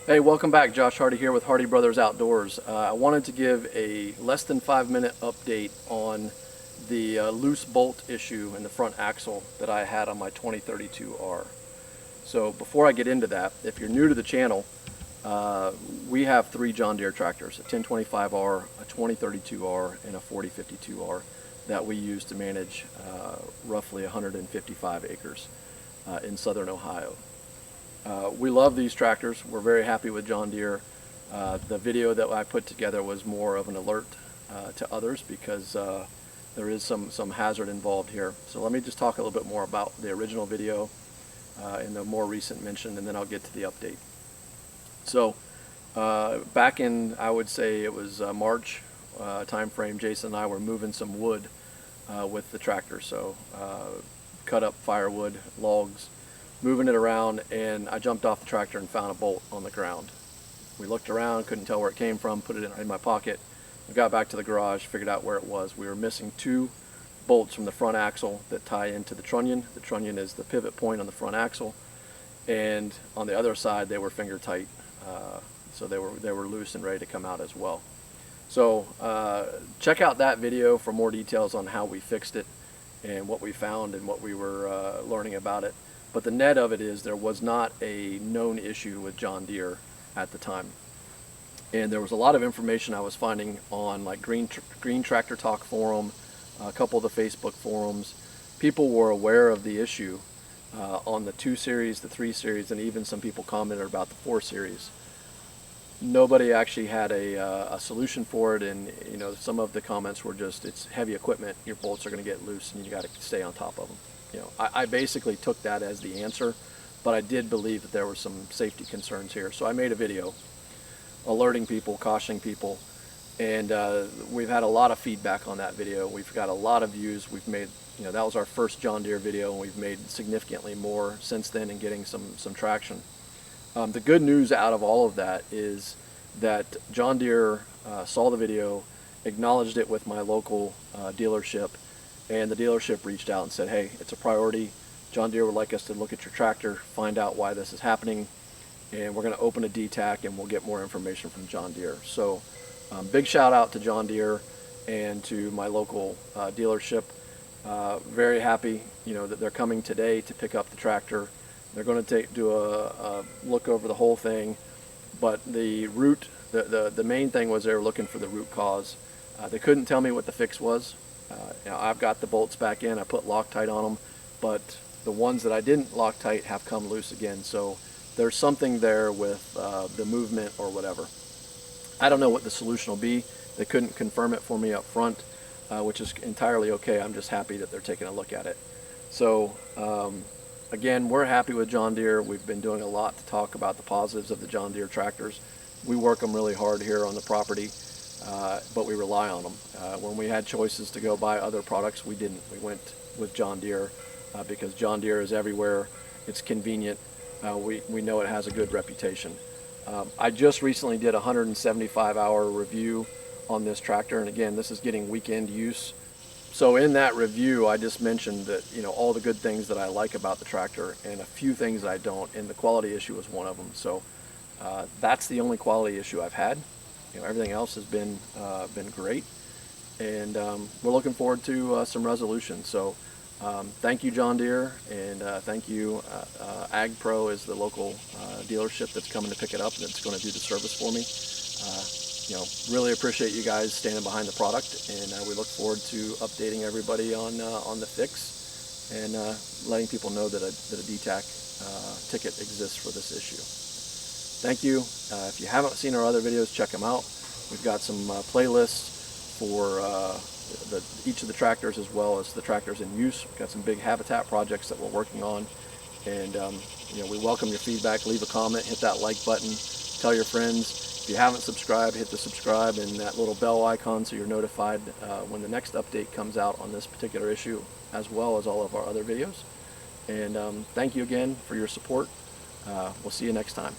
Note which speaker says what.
Speaker 1: Hey, welcome back. Josh Hardy here with Hardy Brothers Outdoors. I wanted to give a less than 5-minute update on the loose bolt issue in the front axle that I had on my 2032R. So before I get into that, if you're new to the channel, we have 3 John Deere tractors, a 1025R, a 2032R, and a 4052R that we use to manage roughly 155 acres in southern Ohio. We love these tractors. We're very happy with John Deere. The video that I put together was more of an alert to others because there is some hazard involved here. So let me just talk a little bit more about the original video and the more recent mention, and then I'll get to the update. So back in, I would say it was March time frame, Jason and I were moving some wood with the tractor. So cut up firewood, logs, moving it around, and I jumped off the tractor and found a bolt on the ground. We looked around, couldn't tell where it came from, put it in my pocket. We got back to the garage, figured out where it was. We were missing 2 bolts from the front axle that tie into the trunnion. The trunnion is the pivot point on the front axle, and on the other side they were finger tight, so they were loose and ready to come out as well. So check out that video for more details on how we fixed it and what we found and what we were learning about it. But the net of it is there was not a known issue with John Deere at the time. And there was a lot of information I was finding on like Green Tractor Talk forum, a couple of the Facebook forums. People were aware of the issue on the 2 series, the 3 series, and even some people commented about the 4 series. Nobody actually had a solution for it, and you know, some of the comments were just, it's heavy equipment, your bolts are going to get loose and you got to stay on top of them. You know, I basically took that as the answer, but I did believe that there were some safety concerns here. So I made a video alerting people, cautioning people, and we've had a lot of feedback on that video. We've got a lot of views. We've made, you know, that was our first John Deere video, and we've made significantly more since then and getting some traction. The good news out of all of that is that John Deere saw the video, acknowledged it with my local dealership, and the dealership reached out and said, hey, it's a priority. John Deere would like us to look at your tractor, find out why this is happening, and we're going to open a DTAC and we'll get more information from John Deere. So big shout out to John Deere and to my local dealership. Very happy, you know, that they're coming today to pick up the tractor. They're going to do a look over the whole thing, but the the main thing was they were looking for the root cause. They couldn't tell me what the fix was. You know, I've got the bolts back in, I put Loctite on them, but the ones that I didn't Loctite have come loose again. So there's something there with the movement or whatever. I don't know what the solution will be. They couldn't confirm it for me up front, which is entirely okay. I'm just happy that they're taking a look at it. So again, we're happy with John Deere. We've been doing a lot to talk about the positives of the John Deere tractors. We work them really hard here on the property. But we rely on them. When we had choices to go buy other products, we didn't. We went with John Deere because John Deere is everywhere. It's convenient. We know it has a good reputation. I just recently did a 175-hour review on this tractor, and again, this is getting weekend use. So in that review, I just mentioned that, you know, all the good things that I like about the tractor and a few things that I don't, and the quality issue was one of them. So that's the only quality issue I've had. You know, everything else has been great, and we're looking forward to some resolution. So thank you, John Deere, and thank you. AgPro is the local dealership that's coming to pick it up and it's going to do the service for me. You know, really appreciate you guys standing behind the product, and we look forward to updating everybody on the fix and letting people know that a DTAC ticket exists for this issue. Thank you. If you haven't seen our other videos, check them out. We've got some playlists for each of the tractors as well as the tractors in use. We've got some big habitat projects that we're working on, and you know, we welcome your feedback. Leave a comment, hit that like button, tell your friends. If you haven't subscribed, hit the subscribe and that little bell icon so you're notified when the next update comes out on this particular issue, as well as all of our other videos. And thank you again for your support. We'll see you next time.